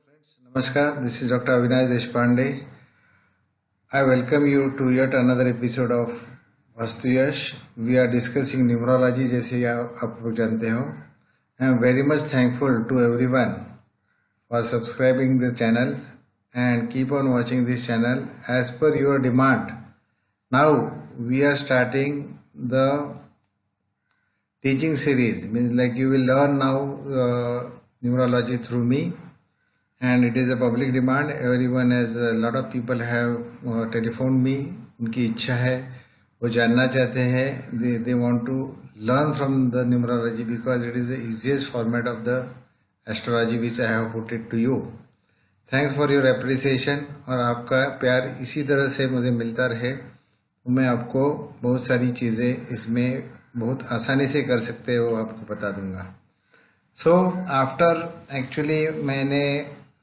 friends, Namaskar. This is Dr. Avinash Deshpande. I welcome you to yet another episode of Vastuyash. We are discussing numerology, जैसे आप लोग जानते हो. I am very much thankful to everyone for subscribing the channel and keep on watching this channel as per your demand. Now we are starting the teaching series. Means like you will learn now numerology through me. And it is a public demand. Everyone has, a lot of people have telephoned me. उनकी इच्छा है, वो जानना चाहते हैं. They want to learn from the numerology because it is the easiest format of the astrology which I have put it to you. Thanks for your appreciation. और आपका प्यार इसी तरह से मुझे मिलता रहे. मैं आपको बहुत सारी चीज़ें इसमें बहुत आसानी से कर सकते हो आपको बता दूंगा. So after actually मैंने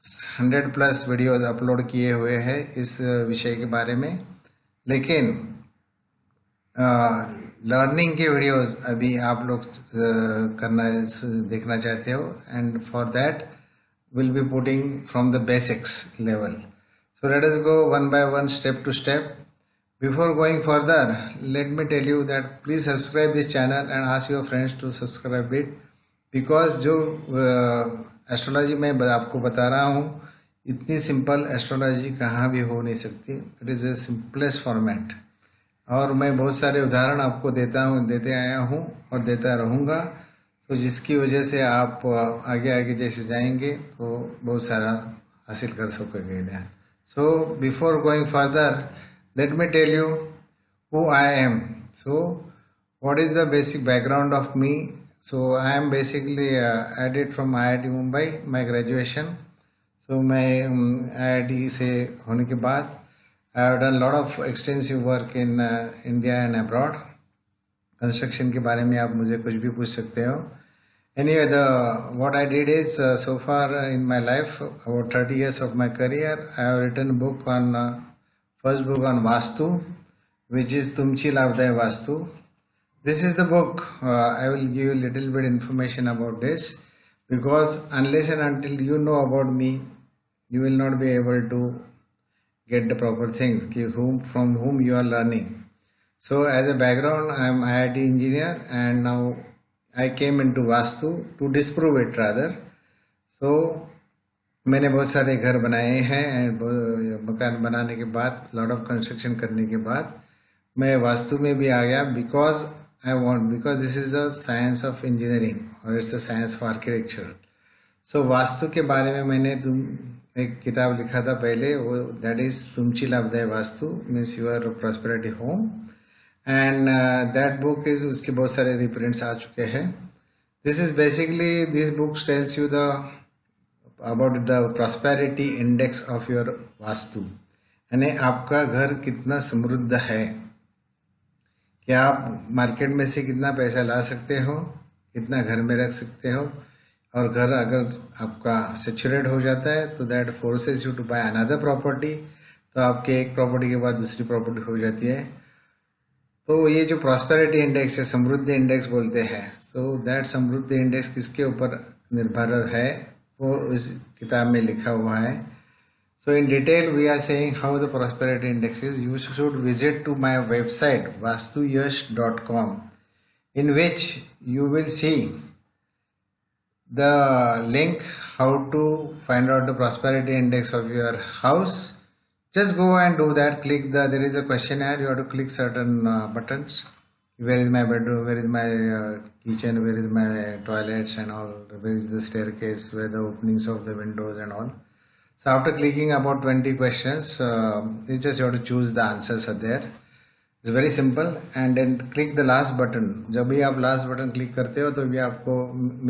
100+ वीडियोस अपलोड किए हुए हैं इस विषय के बारे में, लेकिन लर्निंग के वीडियोस अभी आप लोग देखना चाहते हो. And for that will be putting from the basics level. So let us go one by one, step to step. Before going further, let me tell you that please subscribe this channel and ask your friends to subscribe it, because जो astrology मैं आपको बता रहा हूँ इतनी simple astrology कहाँ भी हो नहीं सकती. It is a simplest format. और मैं बहुत सारे उदाहरण आपको देते आया हूँ और देता रहूँगा. तो जिसकी वजह से आप आगे आगे जैसे जाएंगे तो बहुत सारा हासिल कर सकोगे ज्ञान. So before going further, let me tell you who I am. So what is the basic background of me? So I am basically I did from IIT Mumbai my graduation. So मैं IIT से होने के बाद I have done lot of extensive work in India and abroad. Construction के बारे में आप मुझे कुछ भी पूछ सकते हो. Anyway, what I did is so far in my life, about 30 years of my career, I have written a book on first book on Vastu, which is Tumchi Labdaya Vastu. This is the book. I will give you a little bit information about this, because unless and until you know about me, you will not be able to get the proper things from whom you are learning. So as a background, I am IIT engineer and now I came into Vastu to disprove it rather. So मैंने बहुत सारे घर बनाए हैं and मकान बनाने के बाद लॉट ऑफ कंस्ट्रक्शन करने के बाद मैं वास्तु में भी आ गया, because this is a science of engineering और it's a science of architecture. So Vastu के बारे में मैंने एक किताब लिखा था पहले, वो दैट इज तुमची लाभदाय Vastu, means your prosperity home. And that book is, उसके बहुत सारे रिप्रिंट्स आ चुके हैं. This is basically, this book tells you the about the prosperity index of your Vastu. यानी आपका घर कितना समृद्ध है, कि आप मार्केट में से कितना पैसा ला सकते हो, कितना घर में रख सकते हो. और घर अगर आपका सेचुरेट हो जाता है तो that forces you to buy another property. तो आपके एक प्रॉपर्टी के बाद दूसरी प्रॉपर्टी हो जाती है. तो ये जो प्रॉस्पेरिटी इंडेक्स है, समृद्धि इंडेक्स बोलते हैं. सो दैट समृद्धि इंडेक्स किसके ऊपर निर्भर है वो इस किताब में लिखा हुआ है. So in detail we are saying how the prosperity index is. You should visit to my website vastuyash.com, in which you will see the link how to find out the prosperity index of your house. Just go and do that. There is a questionnaire. You have to click certain buttons. Where is my bedroom, where is my kitchen, where is my toilets and all, where is the staircase, where the openings of the windows and all. So after clicking about 20 questions, you just have to choose the answers are there. It's very simple. And then click the last button. जब भी आप last button click करते हो तो भी आपको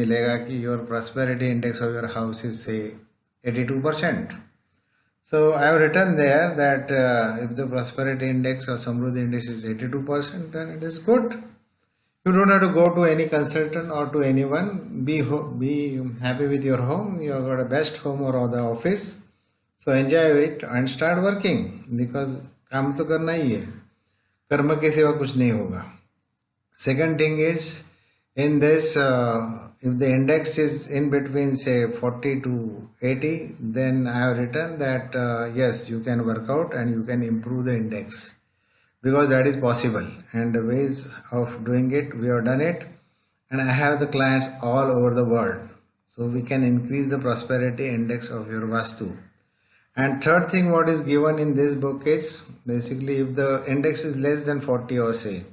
मिलेगा कि your prosperity index of your house is say 82%. So I have written there that if the prosperity index or Samruddhi index is 82%, then it is good. You don't have to go to any consultant or to anyone. Be happy with your home. You have got a best home or the office. So enjoy it and start working, because काम तो करना ही है. कर्म के सिवा कुछ नहीं होगा. Second thing is, In this, if the index is in between say 40 to 80, then I have written that yes, you can work out and you can improve the index, because that is possible, and the ways of doing it, we have done it, and I have the clients all over the world. So we can increase the prosperity index of your Vastu. And third thing what is given in this book is basically if the index is less than 40 or say,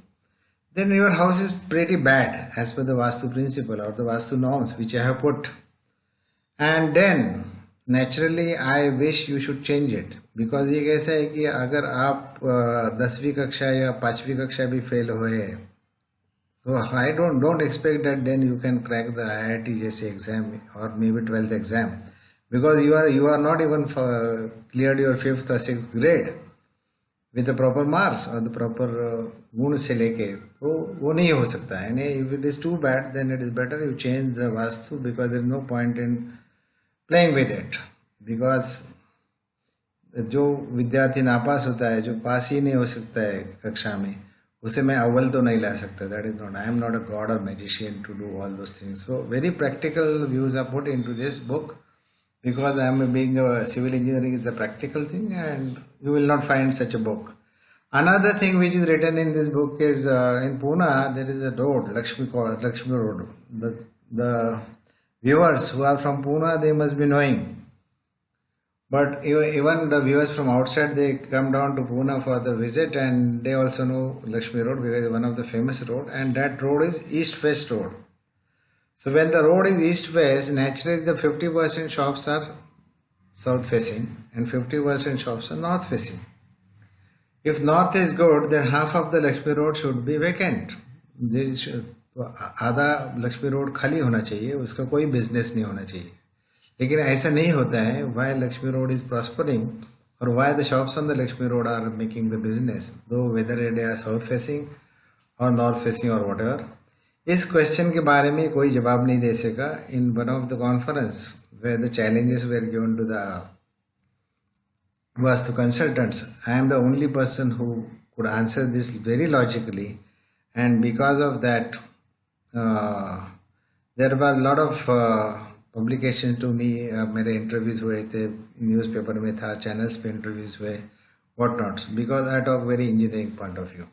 then your house is pretty bad as per the Vastu principle or the Vastu norms which I have put. And then naturally I wish you should change it, because ये कैसा है कि अगर आप 10वीं कक्षा या 5वीं कक्षा भी फेल हुए, so I don't expect that then you can crack the IIT जैसे exam or maybe 12th exam, because you are not even cleared your 5th or 6th grade with the proper marks or the proper गुण से लेके, तो वो नहीं हो सकता है. If it is too bad, then it is better you change the Vastu, because there is no point in playing with it. Because जो विद्यार्थी नापास होता है, जो पास ही नहीं हो सकता है कक्षा में, उसे मैं अव्वल तो नहीं ला सकता. That is not, I am not a god or magician to do all those things. So very practical views are put into this book, because I am being a civil engineering is a practical thing, and you will not find such a book. Another thing which is written in this book is in Pune there is a road, Lakshmi Road. The viewers who are from Pune, they must be knowing. But even the viewers from outside, they come down to Pune for the visit, and they also know Lakshmi Road because it's one of the famous road, and that road is East-West road. So when the road is East-West, naturally the 50% shops are south-facing and 50% shops are north-facing. If north is good, then half of the Lakshmi Road should be vacant. आधा Lakshmi road खाली होना चाहिए, उसका कोई business नहीं होना चाहिए. लेकिन ऐसा नहीं होता है. Why Lakshmi Road is prospering, or why the shops on the Lakshmi Road are making the business, though whether they are south-facing or north-facing or whatever. इस क्वेश्चन के बारे में कोई जवाब नहीं दे सका. In one of the conference where the challenges were given to the Vastu consultants, I am the only person who could answer this very logically, and because of that there were a lot of publications to me. मेरे interviews हुए थे, newspaper में था, channels पे interviews हुए, what not, because I talk very engineering point of view.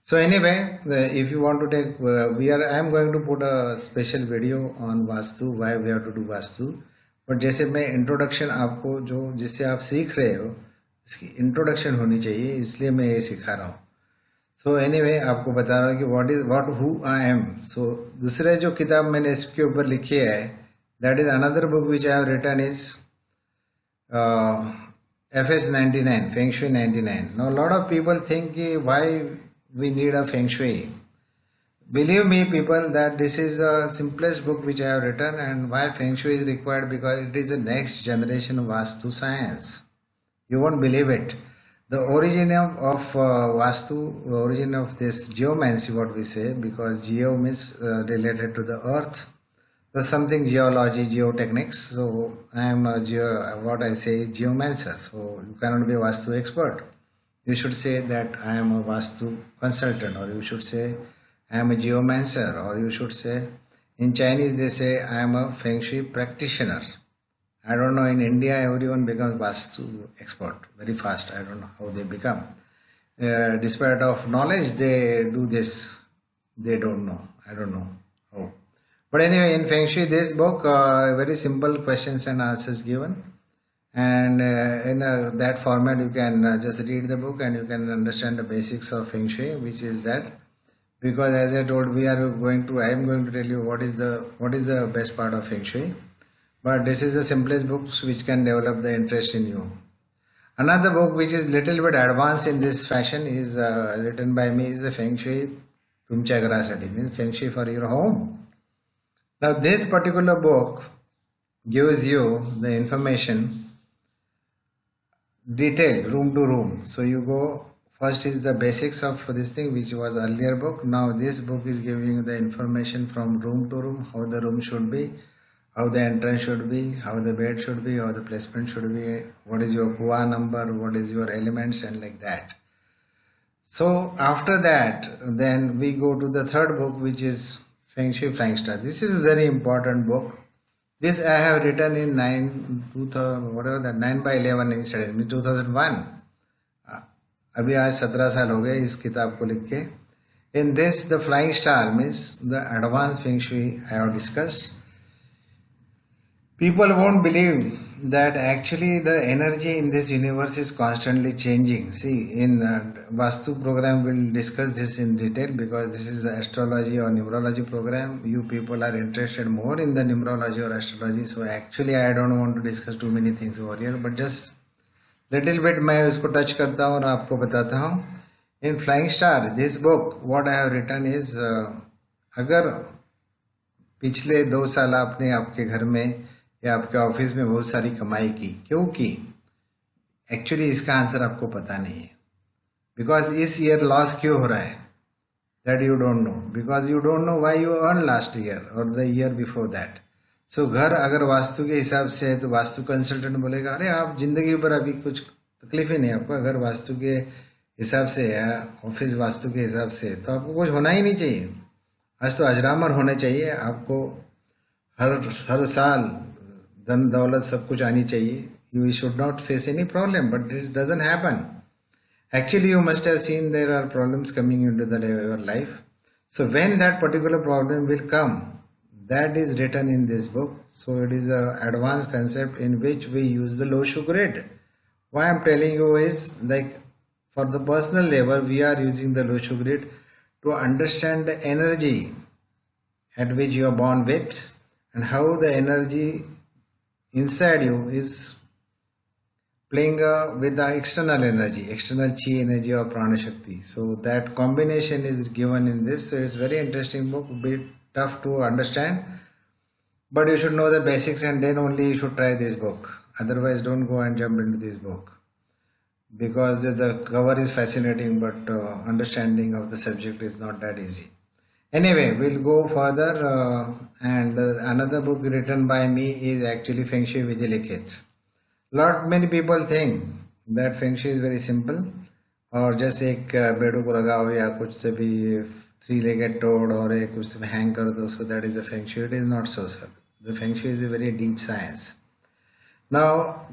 So anyway, if you want to take, I am going to put a special video on Vastu, why we have to do Vastu. But जैसे मैं introduction आपको जो जिससे आप सीख रहे हो, इसकी introduction होनी चाहिए, इसलिए मैं ये सिखा रहा हूँ. So anyway, आपको बता रहा हूँ कि who I am. So दूसरे जो किताब मैंने इसके ऊपर लिखी है, that is another book which I have written is FS 99, Feng Shui 99. Now a lot of people think why we need a Feng Shui. Believe me people that this is the simplest book which I have written, and why Feng Shui is required, because it is the next generation of Vastu science. You won't believe it. The origin of Vastu, the origin of this geomancy, what we say, because geo means related to the earth. There's something geology, geotechnics. So I am what I say is geomancer. So you cannot be a Vastu expert. You should say that I am a Vastu consultant, or you should say I am a geomancer, or you should say, in Chinese they say I am a Feng Shui practitioner. I don't know, in India everyone becomes Vastu expert very fast. I don't know how they become. Despite of knowledge, they do this. They don't know. I don't know how. But anyway, in Feng Shui, this book, very simple questions and answers given. And in that format, you can just read the book and you can understand the basics of Feng Shui, which is that. Because as I told, I am going to tell you what is the best part of Feng Shui. But this is the simplest book which can develop the interest in you. Another book which is little bit advanced in this fashion is written by me, is the Feng Shui Tumcha Garasati, means Feng Shui for your home. Now this particular book gives you the information detailed room to room. So you go, first is the basics of this thing, which was earlier book. Now this book is giving you the information from room to room, how the room should be, how the entrance should be, how the bed should be, how the placement should be, what is your Kua number, what is your elements, and like that. So after that, then we go to the third book, which is Feng Shui Flying Star. This is a very important book. This I have written in 9 by 11 instead, means 2001. अभी आज 17 साल हो गए इस किताब को लिख के. In this, the flying star means the advanced Feng Shui I have discussed. People won't believe that actually the energy in this universe is constantly changing. See, in Vastu program we'll discuss this in detail because this is the astrology or numerology program. You people are interested more in the numerology or astrology. So actually I don't want to discuss too many things over here, but just little bit मैं उसको touch करता हूँ और आपको बताता हूँ. In Flying Star, this book, what I have written is, अगर पिछले 2 साल आपने आपके घर में या आपके ऑफिस में बहुत सारी कमाई की, क्यों की? एक्चुअली इसका आंसर आपको पता नहीं है. बिकॉज इस ईयर लॉस क्यों हो रहा है, that you don't no. Because you don't know why you earn last year और द ईयर बिफोर दैट. सो घर अगर वास्तु के हिसाब से है तो वास्तु कंसल्टेंट बोलेगा अरे आप जिंदगी पर अभी कुछ तकलीफ ही नहीं आपको. अगर वास्तु के हिसाब से है, ऑफिस वास्तु के हिसाब से, तो आपको कुछ होना ही नहीं चाहिए. आज तो अजरामर होने चाहिए. आपको हर साल धन दौलत सब कुछ आनी चाहिए. You should not face any problem, but it doesn't happen. Actually, you must have seen there are problems coming into your life. So when that particular problem will come, that is written in this book. So it is an advanced concept in which we use the low sugar grid. Why I'm telling you is, like, for the personal level, we are using the low sugar grid to understand the energy at which you are born with and how the energy inside you is playing with the external energy, external chi energy or prana shakti. So that combination is given in this. So it's very interesting book, a bit tough to understand, but you should know the basics and then only you should try this book. Otherwise don't go and jump into this book, because the cover is fascinating, but understanding of the subject is not that easy. Anyway, we'll go further, and another book written by me is actually Feng Shui Vidilikit. Many people think that Feng Shui is very simple, और जैसे एक बेडों को लगाओ या कुछ से भी 3-legged toad और एक कुछ से hang कर दो, so that is the Feng Shui. It is not so, sir. The Feng Shui is a very deep science. Now,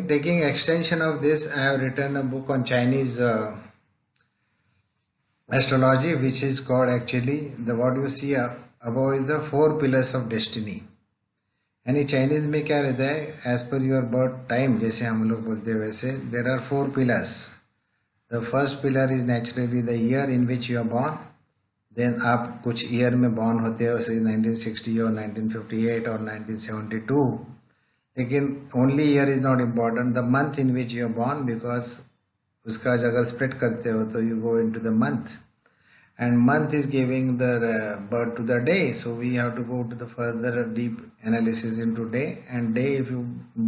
taking extension of this, I have written a book on Chinese astrology, which is called actually what you see above is the 4 pillars of destiny. यानी Chinese में क्या रहता है, as per your birth time, जैसे हम लोग बोलते हैं वैसे, there are 4 pillars. The first pillar is naturally the year in which you are born. Then आप कुछ ईयर में बॉर्न होते हो, जैसे 1960 और 1958 और 1972. लेकिन only year is not important, the month in which you are born, because उसका अगर स्प्लिट करते हो तो you go into the month. And month is giving the birth to the day, so we have to go to the further deep analysis into day, and day if you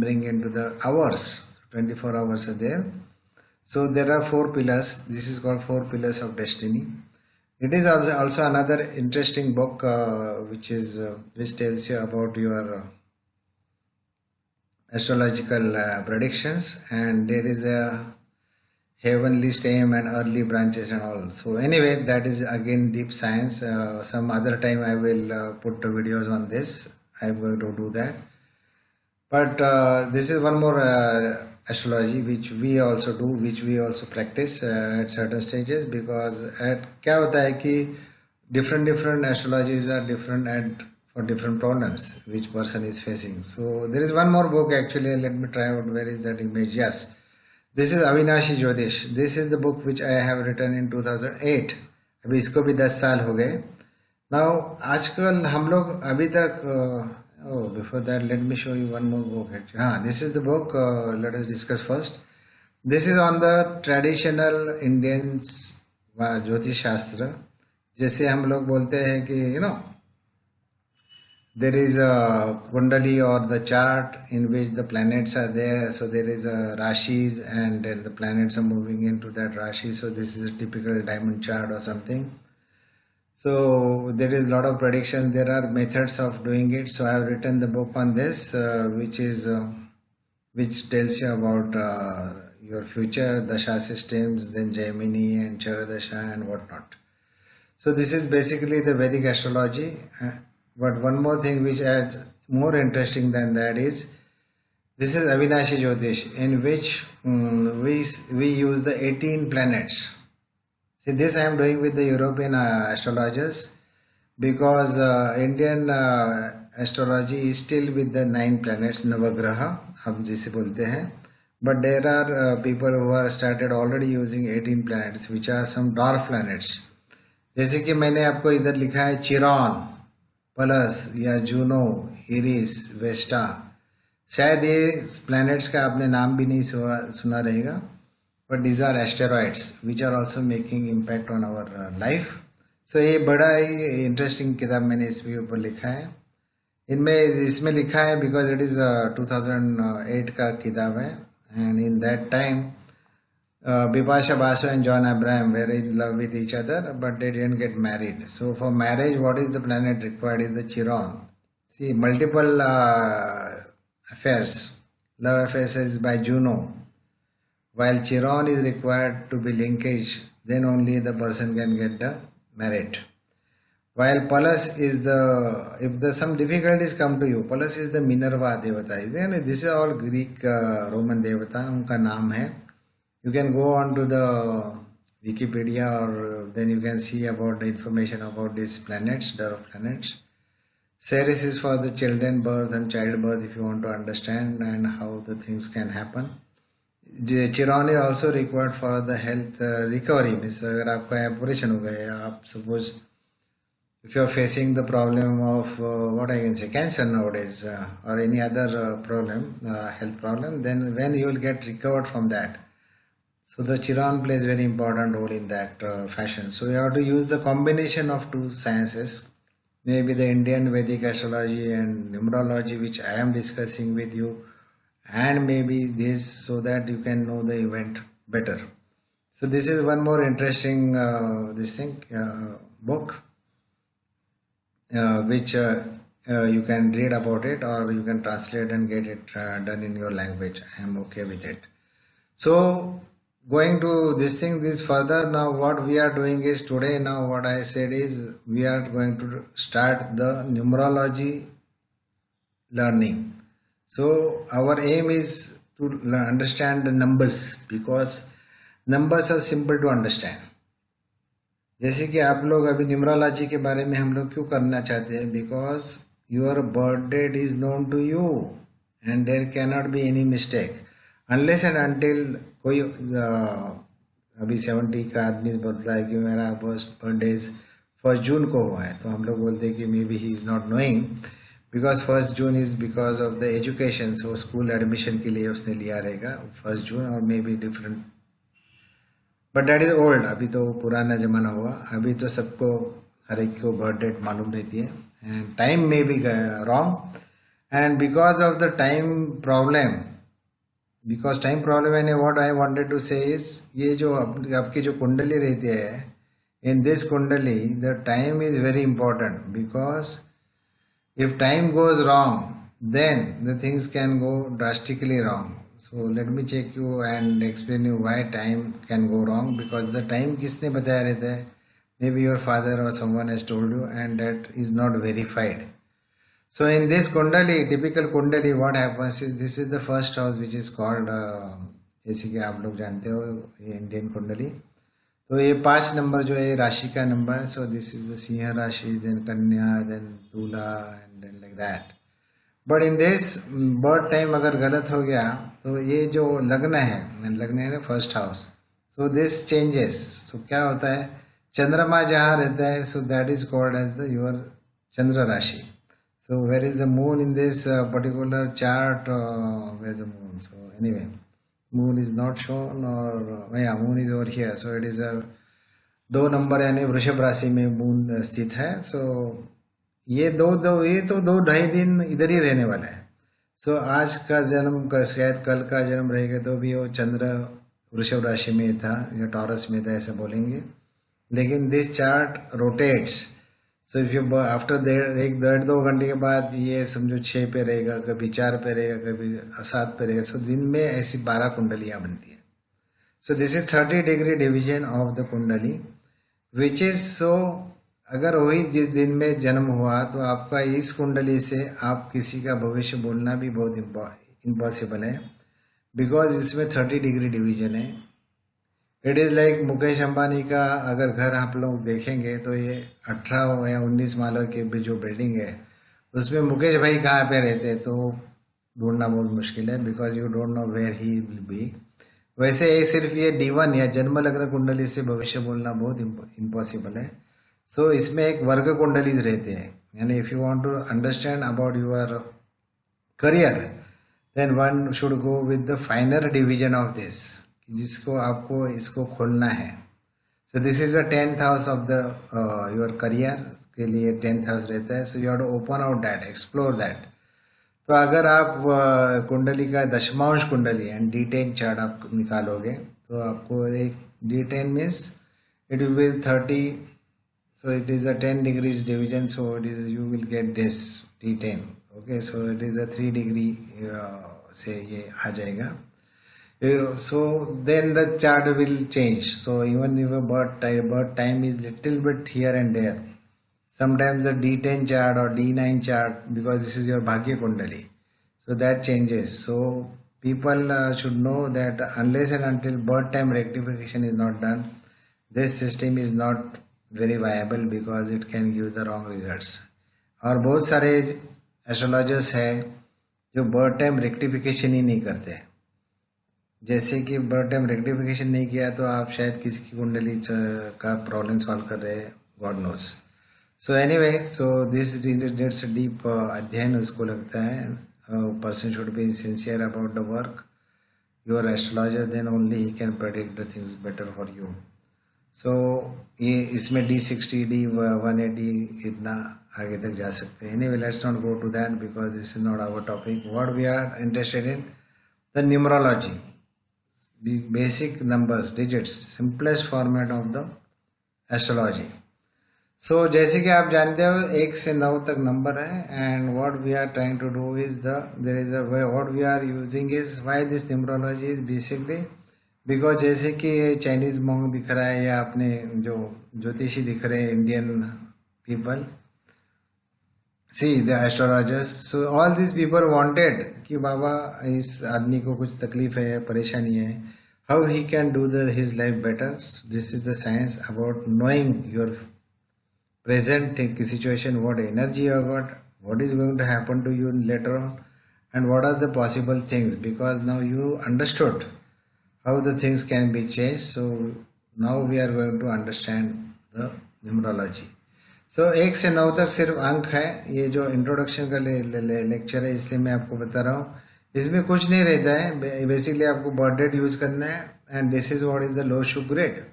bring into the hours, 24 hours are there. So there are 4 pillars. This is called 4 pillars of destiny. It is also another interesting book which tells you about your astrological predictions, and there is a heavenly stem and early branches and all. So anyway, that is again deep science. Some other time I will put the videos on this. I'm going to do that. But this is one more astrology which we also do, which we also practice at certain stages, because क्या होता है कि different astrologies are different for different problems which person is facing. So there is one more book actually. Let me try out. Where is that image? Yes. This is Avinashi Jyotish. This is the book which I have written in 2008. अभी इसको भी 10 साल हो गए. Now आजकल हम लोग अभी तक before that let me show you one more book actually. This is the book. Let us discuss first. This is on the traditional Indian ज्योतिष शास्त्र. जैसे हम लोग बोलते हैं कि there is a kundali or the chart in which the planets are there. So there is a rashis, and then the planets are moving into that rashi. So this is a typical diamond chart or something. So there is a lot of predictions. There are methods of doing it. So I have written the book on this, which tells you about your future, dasha systems, then Gemini and Charadasha and whatnot. So this is basically the Vedic astrology. But one more thing which adds more interesting than that is this is Avinashi Jyotish, in which we use the 18 planets. See, this I am doing with the European astrologers, because Indian astrology is still with the 9 planets, Navagraha, हम जिसे बोलते हैं. But there are people who are started already using 18 planets, which are some dwarf planets. जैसे कि मैंने आपको इधर लिखा है चिरॉन, पलस या जूनो, इरिस, वेस्टा. शायद ये प्लैनेट्स का आपने नाम भी नहीं सुना रहेगा, but these are asteroids which are also making impact on our life. So ये बड़ा ही इंटरेस्टिंग किताब मैंने इसके ऊपर लिखा है. इसमें लिखा है बिकॉज इट इज़ 2008 का किताब है, and in that time Bipasha Basu and John Abraham were in love with each other, but they didn't get married. So for marriage, what is the planet required is the Chiron. See, multiple affairs. Love affairs is by Juno. While Chiron is required to be linkage, then only the person can get the merit. While Pallas is some difficulties come to you, Pallas is the Minerva Devata. This is all Greek Roman Devata, उनका नाम है. You can go on to the Wikipedia, or then you can see about the information about these planets, dwarf planets. Ceres is for the children birth and childbirth, if you want to understand and how the things can happen. Chiron is also required for the health recovery. Means अगर आपका operation हो गया, आप suppose if you are facing the problem of what I can say cancer nowadays, or any other problem, health problem, then when you will get recovered from that. So the Chiron plays very important role in that fashion. So you have to use the combination of two sciences, maybe the Indian Vedic astrology and numerology, which I am discussing with you, and maybe this, so that you can know the event better. So this is one more interesting book, which you can read about it, or you can translate and get it done in your language. I am okay with it. So going to this further, now what we are doing is today, now what I said is we are going to start the numerology learning. So our aim is to understand the numbers, because numbers are simple to understand. जैसे कि आप लोग अभी numerology के बारे में हम लोग क्यों करना चाहते हैं, because your birth date is known to you and there cannot be any mistake unless and until कोई अभी 70 का आदमी बोलता है कि मेरा बर्थडे 1 जून को हुआ है, तो हम लोग बोलते हैं कि may be he is not knowing, because 1 June is because of the education. So school admission के लिए उसने लिया रहेगा 1 जून, और may be different, but that is old. अभी तो पुराना ज़माना हुआ. अभी तो सबको हर एक को बर्थ डेट मालूम रहती है, एंड टाइम में भी wrong. And because of the time problem, and what I wanted to say is, ये जो आपकी जो कुंडली रहती है, in this kundli the time is very important, because if time goes wrong then the things can go drastically wrong. So let me check you and explain you why time can go wrong, because the time किसने बताया रहता है, maybe your father or someone has told you, and that is not verified. So in this kundali, typical kundali, what happens is this is the first house which is called जैसे कि आप लोग जानते हो ये इंडियन कुंडली. तो ये 5 नंबर जो है राशि का number. So this is the Singh rashi, then Kanya, then Tula, and then like that. But in this birth time अगर गलत हो गया तो ये जो लग्न है first house, so this changes. तो क्या होता है, चंद्रमा जहाँ रहता है, so that is called as the your Chandra rashi. So where is the moon in this particular chart, where the moon. So anyway, moon is not shown, और या moon is over here. So it is 2 number यानी वृषभ राशि में moon स्थित है. सो ये तो 2-2.5 दिन इधर ही रहने वाला है. सो आज का जन्म का शायद कल का जन्म रहेगा तो भी वो चंद्र वृषभ राशि में था या टॉरस में था, ऐसा बोलेंगे. लेकिन this chart rotates. So if you after 1-2 घंटे के बाद ये समझो 6 पे रहेगा, कभी 4 पे रहेगा, कभी 7 पे रहेगा. सो दिन में ऐसी 12 कुंडलियाँ बनती हैं. सो this is 30 degree division of the कुंडली, विच इज सो, अगर वही जिस दिन में जन्म हुआ तो आपका इस कुंडली से आप किसी का भविष्य बोलना भी बहुत इम्पॉसिबल है, बिकॉज इसमें 30 डिग्री डिवीजन है। It is like Mukesh Ambani का अगर घर आप लोग देखेंगे तो ये 18 या 19 मालों की भी जो बिल्डिंग है उसमें मुकेश भाई कहाँ पे रहते हैं तो ढूंढना बहुत मुश्किल है, because you don't know where he will be. वैसे ये सिर्फ ये D1 या जन्म लग्न कुंडली से भविष्य बोलना बहुत इम्पॉसिबल है। सो इसमें एक वर्ग कुंडलीज रहते हैं, यानी if you want to understand about your career then one should go with the finer division of this, जिसको आपको इसको खोलना है। So this is the 10th house of the your career के लिए 10th हाउस रहता है। So you have to open out that, explore that. तो अगर आप कुंडली का दशमांश कुंडली एंड D10 चार्ट आप निकालोगे तो आपको एक D10 means it will be 30, so it is a 10 degrees division, so it is you will get this D10. Okay, so it is a 3 degree से ये आ जाएगा। So then the chart will change. So even if a birth time is little bit here and there, sometimes the D10 chart or D9 chart, because this is your Bhagya Kundali, so that changes. So people should know that unless and until birth time rectification is not done, this system is not very viable because it can give the wrong results. और बहुत सारे astrologers हैं जो birth time rectification ही नहीं करते। जैसे कि birth time rectification नहीं किया तो आप शायद किसी की कुंडली का प्रॉब्लम सॉल्व कर रहे हैं, God knows. So anyway, so this needs deep अध्ययन उसको लगता है। Person should be sincere about the work your astrologer, then only he can predict the things better for you. So ये इसमें D60 D180 इतना आगे तक जा सकते हैं। Anyway, let's not go to that because this is not our topic. What we are interested in the numerology, basic numbers, digits, simplest format of the astrology. So जैसे कि आप जानते हो 1 से 9 तक नंबर है, and what we are trying to do is there is a way what we are using is why this numerology is basically because जैसे कि चाइनीज मोंग दिख रहा है या अपने जो ज्योतिषी दिख रहे हैं Indian people, see the astrologers, so all this people wanted कि बाबा इस आदमी को कुछ तकलीफ है, परेशानी है, how he can do the his life better. This is the science about knowing your present situation, what energy you got, what is going to happen to you later on, and what are the possible things, because now you understood how the things can be changed. So now we are going to understand the numerology. So 1 से 9 तक सिर्फ अंक है। ये जो introduction का lecture है इसलिए मैं आपको बता रहा हूँ, इसमें कुछ नहीं रहता है। बेसिकली आपको बर्थ डेट यूज करना है and this is what is the low Shubh grade.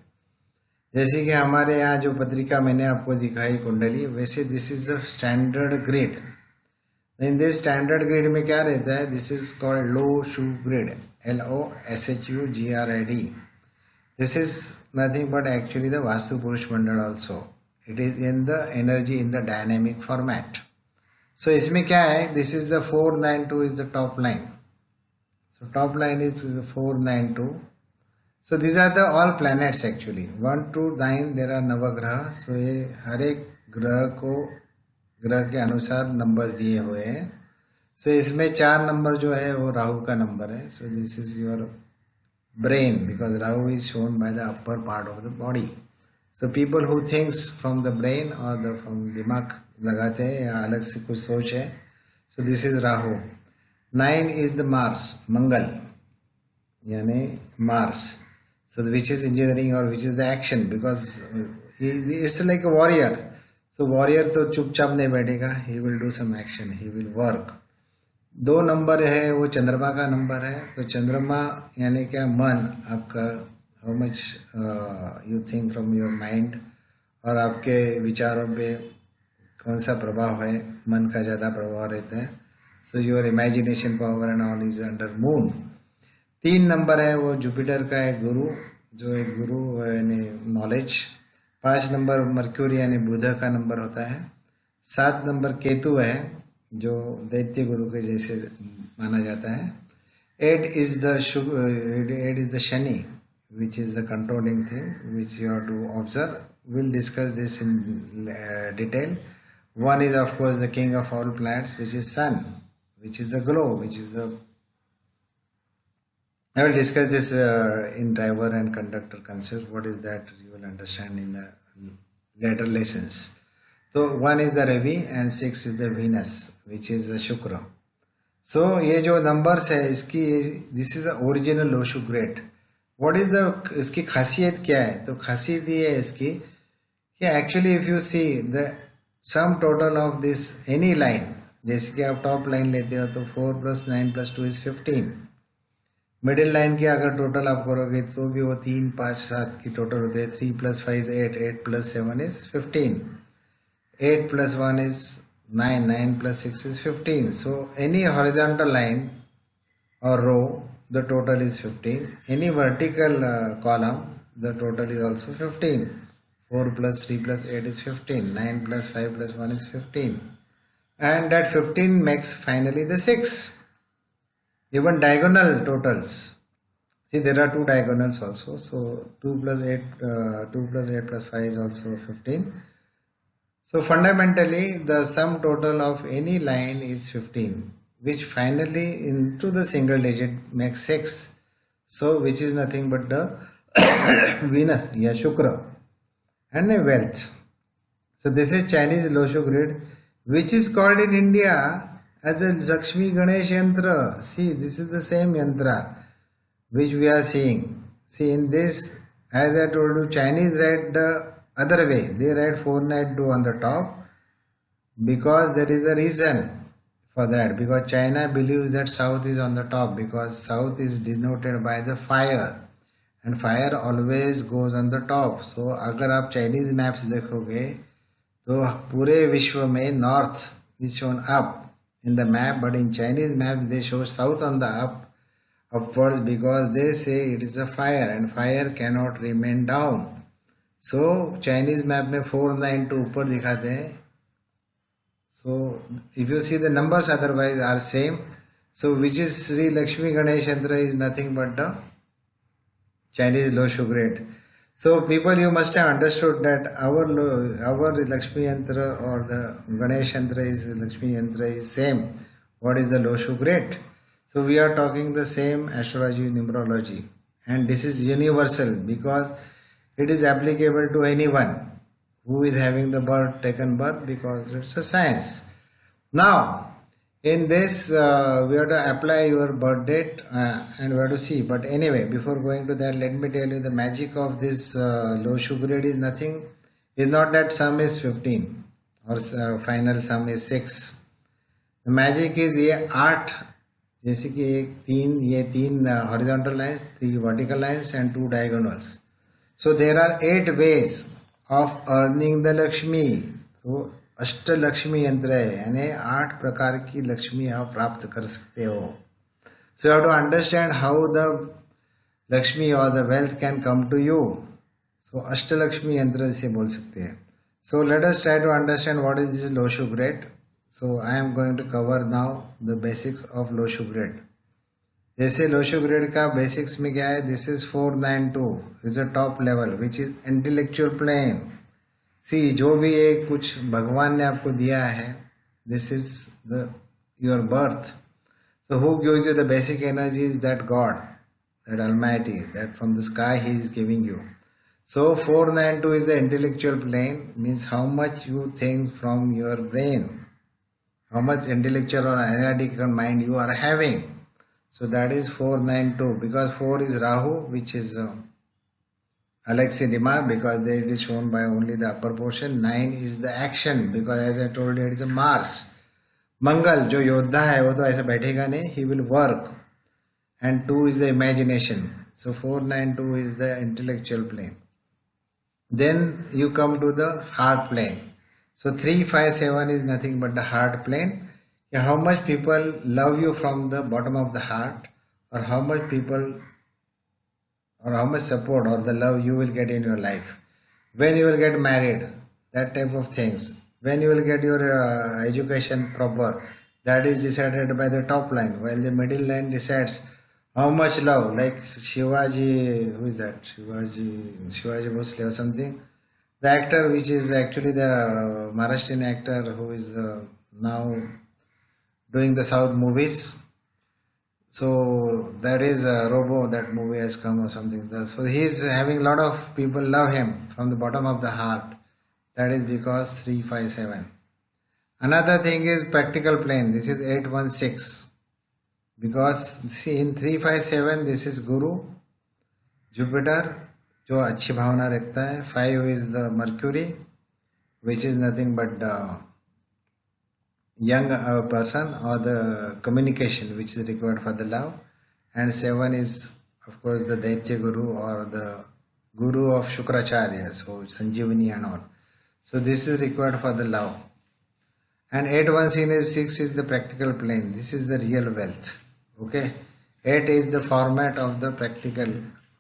जैसे कि हमारे यहाँ जो पत्रिका मैंने आपको दिखाई कुंडली, वैसे this is the standard grade. In this standard grade में क्या रहता है, this is called low Shubh grade, LOSHUGRAD. This is nothing but actually the Vastu Purush Mandal also. It is in the energy in the dynamic format. So इसमें क्या है, this is the 492 is the top line. So top line is 492. So these are the all planets actually. 1 to 9 there are नवग्रह. So ये हर एक ग्रह को ग्रह के अनुसार नंबर्स दिए हुए हैं। सो इसमें 4 नंबर जो है वो राहु का नंबर है। So this is your brain because Rahu is shown by the upper part of the body. So people who thinks from the brain और द फ्रॉम दिमाग लगाते हैं या अलग से कुछ सोच है, so this is Rahu. 9 is the Mars, Mangal यानी Mars, so which is engineering और which is the action, because it's like a warrior. So warrior तो चुपचाप नहीं बैठेगा, ही will do some action, he will work. 2 number है वो चंद्रमा का नंबर है। तो चंद्रमा यानी क्या, मन आपका, how much you think from your mind, और आपके विचारों पे कौन सा प्रभाव है, मन का ज़्यादा प्रभाव रहता है। So your imagination power and all is under moon. 3 number है वो जुपिटर का है, गुरु, जो एक गुरु यानी नॉलेज। 5 नंबर मर्क्यूरी यानी बुध का नंबर होता है। 7 नंबर केतु है जो दैत्य गुरु के जैसे माना जाता है। 8 is the Shani which is the controlling thing which you have to observe we'll discuss this in detail. One is of course the king of all planets, which is sun, which is the glow, which is the... I will discuss this in driver and conductor concept. What is that you will understand in the later lessons. So one is the Ravi and 6 is the Venus, which is the Shukra. So ये जो numbers है इसकी, this is the original Loshu grade. What is the इसकी खासियत क्या है? तो खासियत ये है इसकी कि actually if you see the sum total of this any line, जैसे कि आप top line लेते हो तो 4 plus 9 plus 2 is 15. Middle line की अगर टोटल आप करोगे तो भी वो 3, 5, 7 की टोटल होते हैं. 3 plus 5 is 8, 8 plus 7 is 15, 8 plus 1 is 9, 9 plus 6 is 15. So any horizontal line or row, the total is 15. Any vertical column, the total is also 15. 4 plus 3 plus 8 is 15, 9 plus 5 plus 1 is 15, and that 15 makes finally the 6. Even diagonal totals. See, there are two diagonals also. So 2 plus 8 plus 5 is also 15. So fundamentally, the sum total of any line is 15, which finally into the single digit makes 6. So which is nothing but the Venus, ya Shukra, and a wealth. So this is Chinese Loshu grid, which is called in India as a Lakshmi Ganesh Yantra. See, this is the same Yantra which we are seeing. See, in this, as I told you, Chinese write the other way. They write 492 on the top because there is a reason for that. Because China believes that South is on the top because South is denoted by the fire. And fire always goes on the top. So, अगर आप Chinese maps देखोगे तो पूरे विश्व में North is shown up in the map, but in Chinese maps they show south on the upwards because they say it is a fire and fire cannot remain down. So Chinese map में 492 ऊपर दिखाते हैं. So if you see the numbers otherwise are same. So which is Sri Lakshmi Ganesh Yantra is nothing but the Chinese Loshu grade. So people, you must have understood that our Lakshmi Yantra or the Ganesh Yantra is Lakshmi Yantra is same. What is the Loshu grade? So we are talking the same astrology, numerology, and this is universal because it is applicable to anyone who is having the taken birth because it's a science. Now in this we have to apply your birth date and we have to see. But anyway, before going to that, let me tell you the magic of this Loshu grade is nothing. It's not that sum is 15 or final sum is 6. The magic is ये 8, जैसे कि ये तीन horizontal lines, 3 vertical lines and 2 diagonals. So there are 8 ways of earning the Lakshmi. So अष्ट लक्ष्मी यंत्र है, यानी 8 प्रकार की लक्ष्मी आप प्राप्त कर सकते हो. So you have to understand how the Lakshmi or the wealth can come to you. So अष्ट लक्ष्मी यंत्र इसे बोल सकते हैं. So let us try to understand what is this Loshu grade. So I am going to cover now the basics of Loshu grade. जैसे Loshu grade का basics में क्या है? This is 492. It's a top level which is intellectual plane. See, जो भी ये कुछ भगवान ने आपको दिया है, this is your birth. So who gives you the basic energy is that God, that Almighty, that from the sky He is giving you. So 492 is the intellectual plane, means how much you think from your brain, how much intellectual or analytical mind you are having. So that is 492, because 4 is Rahu, which is Alexi Dimag, because it is shown by only the upper portion. 9 is the action, because as I told you it is a Mars. Mangal, जो योद्धा है वो तो ऐसा बैठेगा नहीं, he will work. And 2 is the imagination. So 492 is the intellectual plane. Then you come to the heart plane. So 357 is nothing but the heart plane. How much people love you from the bottom of the heart, or how much people, or how much support or the love you will get in your life. When you will get married, that type of things. When you will get your education proper, that is decided by the top line, while the middle line decides how much love, like Shivaji, who is that? Shivaji Bhosle or something. The actor, which is actually the Maharashtrian actor who is now doing the South movies. So that is Robo, that movie has come or something. So he is having a lot of people love him from the bottom of the heart. That is because 357. Another thing is practical plane. This is 816. Because see in 357 this is Guru, Jupiter, जो अच्छी भावना रखता है. 5 is the Mercury, which is nothing but young person or the communication which is required for the love. And 7 is of course the Daitya Guru or the Guru of Shukracharya, so Sanjeevani and all. So this is required for the love. And 816 is 6 is the practical plane. This is the real wealth. Okay, 8 is the format of the practical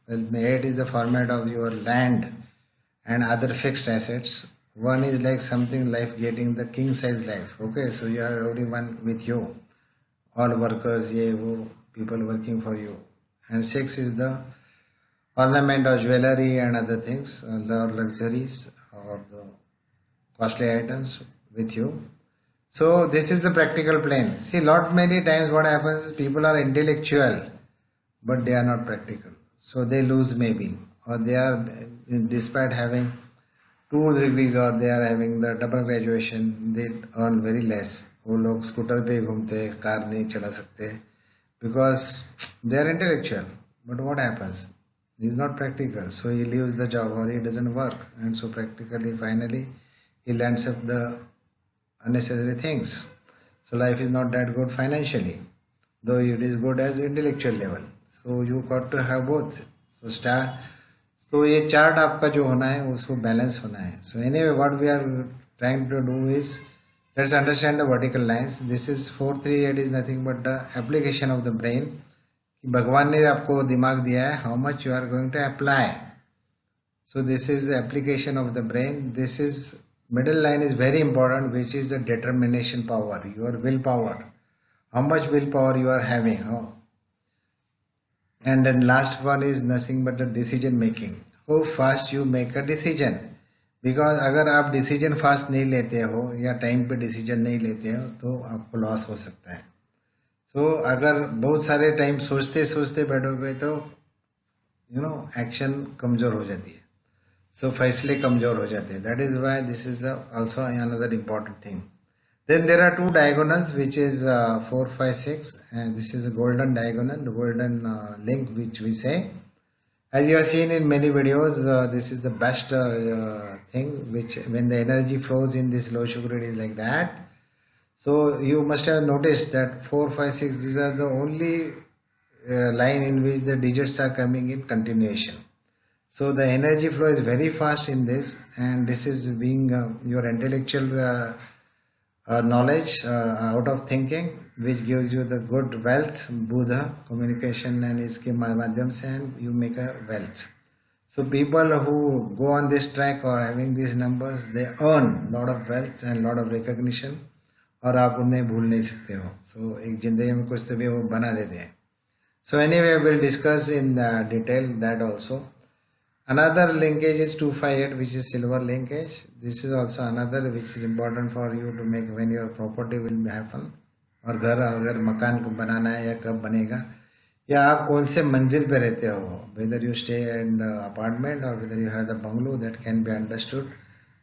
wealth. 8 is the format of your land and other fixed assets. 1 is like something life getting the king size life. Okay, so you have everyone with you, all workers, people working for you. And 6 is the ornament or jewelry and other things, the luxuries or the costly items with you. So this is the practical plane. See, many times what happens is people are intellectual, but they are not practical. So they lose maybe, or they are, despite having 2 degrees or they are having the double graduation, they earn very less. वो लोग scooter पे घूमते, car नहीं चला सकते, because they are intellectual. But what happens? He is not practical, so he leaves the job or he doesn't work, and so practically finally he lands up the unnecessary things. So life is not that good financially, though it is good as intellectual level. So you got to have both. So ये chart आपका जो होना है उसको balance होना है. So anyway, what we are trying to do is, let's understand the vertical lines. This is 438 is nothing but the application of the brain. कि भगवान ने आपको दिमाग दिया है, how much you are going to apply. So this is the application of the brain. This is middle line is very important, which is the determination power, your willpower. How much willpower you are having. And then last one is nothing but the decision making. How fast you make a decision. Because अगर आप decision fast नहीं लेते हो या time पे decision नहीं लेते हो तो आपको लॉस हो सकता है. सो अगर बहुत सारे टाइम सोचते सोचते बैठोगे तो एक्शन कमज़ोर हो जाती है. सो फैसले कमज़ोर हो जाते हैं. That is why this is also another important thing. Then there are 2 diagonals, which is 4, 5, 6, and this is a golden diagonal, the golden link which we say. As you have seen in many videos, this is the best thing, which when the energy flows in this low sugar it is like that. So you must have noticed that 4, 5, 6, these are the only line in which the digits are coming in continuation. So the energy flow is very fast in this, and this is being your intellectual knowledge out of thinking, which gives you the good wealth, Buddha, communication and iske madhyam se, and you make a wealth. So people who go on this track or having these numbers, they earn lot of wealth and lot of recognition, और आप उन्हें भूल नहीं सकते हो. So एक जिंदगी में कुछ तो भी वो बना देते हैं. So anyway, we'll discuss in detail that also. Another linkage is 258, which is silver linkage. This is also another which is important for you to make when your property will happen. और घर अगर मकान को बनाना है या कब बनेगा, या आप कौन से मंजिल पे रहते हो, whether you stay in the apartment or whether you have the bungalow, that can be understood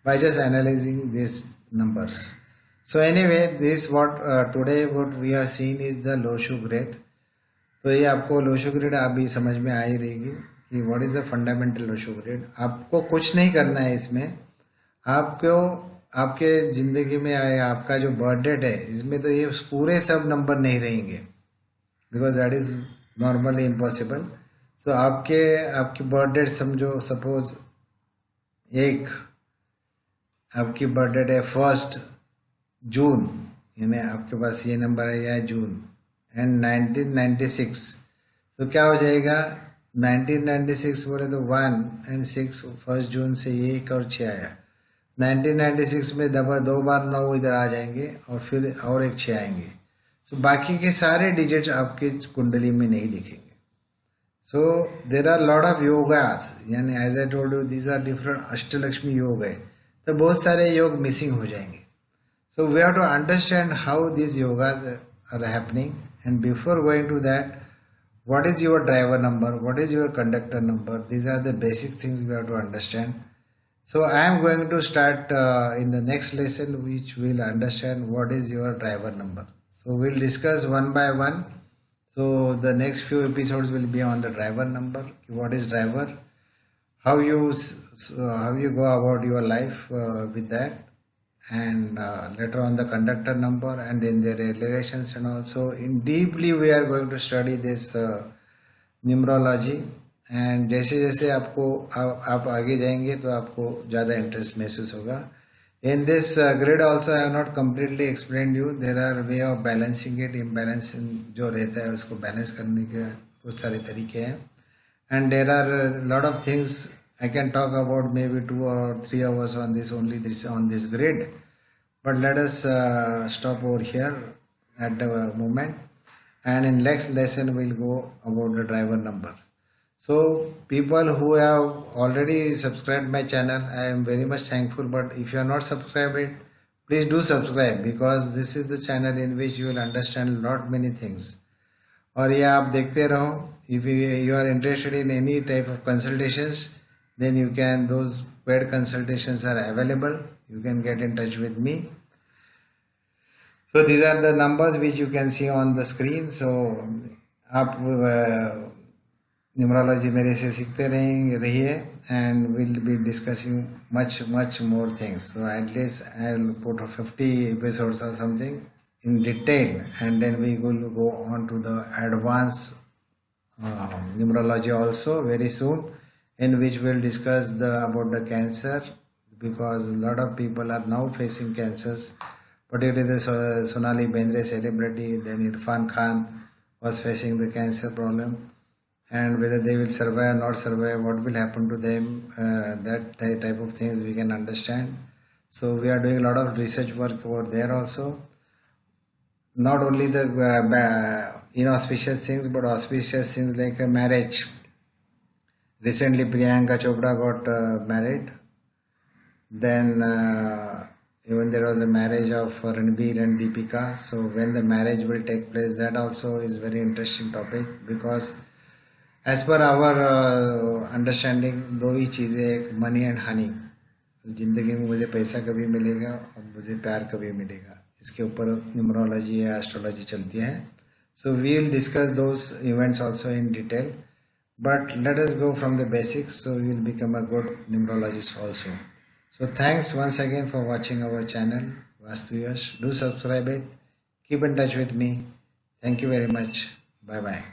by just analyzing these numbers. So anyway, this what today what we have seen is the low sugar grade. तो ये आपको low sugar grade आप भी समझ में आ ही रहेगी कि what is the fundamental low sugar grade. आपको कुछ नहीं करना है इसमें. आपको आपके ज़िंदगी में आपका जो बर्थ डेट है इसमें तो ये पूरे सब नंबर नहीं रहेंगे, because that is normally impossible. So आपकी बर्थ डेट समझो, सपोज आपकी बर्थ डेट है 1 जून, यानी आपके पास ये नंबर है या जून, एंड 1996. तो क्या हो जाएगा, 1996 बोले तो 1 and 6 1 जून से ये 1 और 6 आया. 1996 में 2 बार 9 इधर आ जाएंगे और फिर और एक 6 आएंगे. सो बाकी के सारे डिजिट्स आपके कुंडली में नहीं दिखेंगे. So there are a lot of yogas, यानी as I told you these are different Ashtalakshmi योग है, तो बहुत सारे योग मिसिंग हो जाएंगे. So we have to understand how these yogas are happening, and before going to that, what is your driver number, what is your conductor number, these are the basic things we have to understand. So I am going to start in the next lesson, which will understand what is your driver number. So we'll discuss one by one. So the next few episodes will be on the driver number, what is driver, how you go about your life with that, and later on the conductor number and in their relations, and also in deeply we are going to study this numerology. And जैसे जैसे आपको आप आगे जाएंगे तो आपको ज़्यादा interest महसूस होगा. In this grid also I have not completely explain you. There are way of balancing it. Imbalance जो रहता है उसको बैलेंस करने के बहुत सारे तरीके हैं. And there are lot of things I can talk about maybe 2 or 3 hours on this only this on this grid. But let us stop over here at the moment, and in next lesson we'll go about the driver number. So people who have already subscribed my channel, I am very much thankful. But if you are not subscribed it, please do subscribe, because this is the channel in which you will understand lot many things. और ये आप देखते रहो. If you are interested in any type of consultations, then you can, those paid consultations are available. You can get in touch with me. So these are the numbers which you can see on the screen. So आप numerology मेरे से सीखते रहिए, and will be discussing much more things. So at least I will put 50 episodes or something in detail, and then we will go on to the advanced numerology also very soon, in which we'll discuss about the cancer, because a lot of people are now facing cancers, particularly the Sonali Bendre celebrity, then Irfan Khan was facing the cancer problem. And whether they will survive or not survive, what will happen to them, that type of things we can understand. So we are doing a lot of research work over there also. Not only the inauspicious things, but auspicious things like a marriage. Recently Priyanka Chopra got married. Then even there was a marriage of Ranbir and Deepika. So when the marriage will take place, that also is very interesting topic, because as per our understanding दो ही चीज़ें, एक money and honey. ज़िंदगी में मुझे पैसा कभी मिलेगा और मुझे प्यार कभी मिलेगा, इसके ऊपर न्यूमरोलॉजी या एस्ट्रोलॉजी चलती है. So we will discuss those events also in detail, but let us go from the basics, so we will become a good numerologist also. So thanks once again for watching our channel Vastuyash. Do subscribe it. Keep in touch with me. Thank you very much. Bye bye.